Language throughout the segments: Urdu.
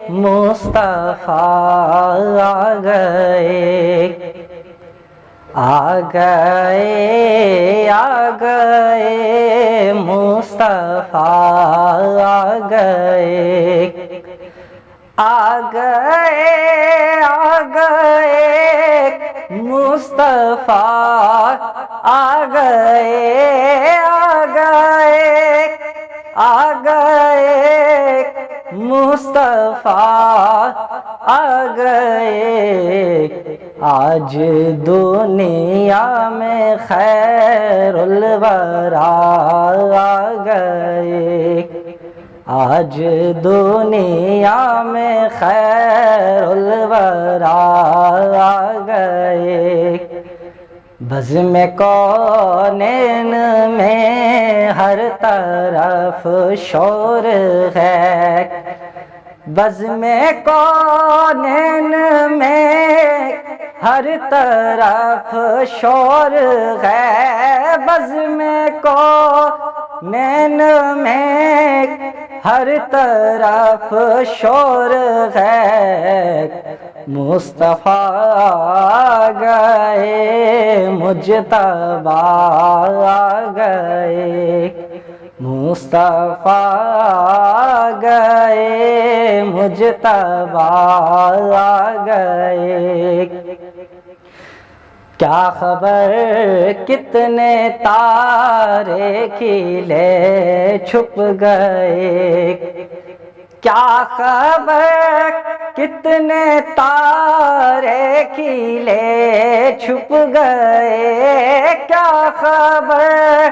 مصطفیٰ آ گئے مصطفیٰ مصطفیٰ مصطفیٰ آ گئے آج دنیا میں خیر الورا آ گئے آج دنیا میں خیر الورا آ گئے بزم کونین میں ہر طرف شور ہے بزم کونین میں ہر طرف شور ہے بزم کونین میں ہر طرف شور ہے مصطفیٰ آ گئے مجتبیٰ آ گئے مصطفیٰ آ گئے مجتبیٰ آ گئے کیا خبر کتنے تارے کھلے چھپ گئے کیا خبر کتنے تارے کھلے چھپ گئے کیا خبر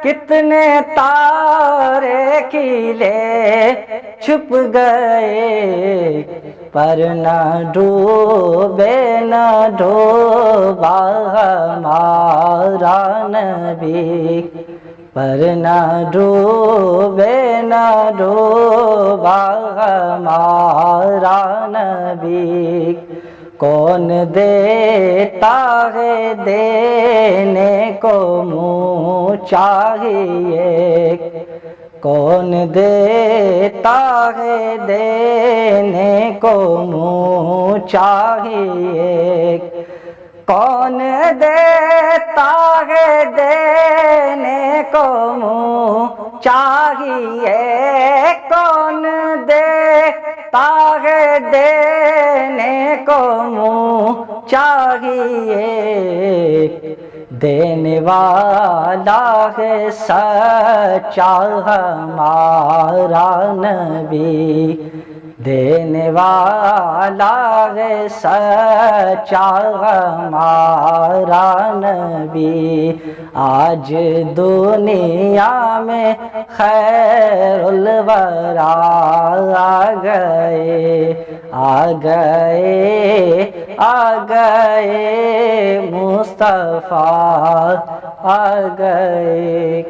کتنے تارے کھلے چھپ گئے پر نہ ڈوبے نہ ڈوبا ہمارا نبی پر نہ ڈوبے نہ ڈوبا ہمارا نبی کون دیتا ہے دینے کو منہ چاہیے کون دیتا ہے دینے کو منہ چاہیے کون دیتا ہے دینے کو منہ چاہیے کون دیتا ہے دینے کو منہ چاہیے دینے والا ہے سچا ہمارا نبی دینے والا ہے سچا ہمارا نبی آج دنیا میں خیر الورا آ گئے مصطفیٰ آ گئے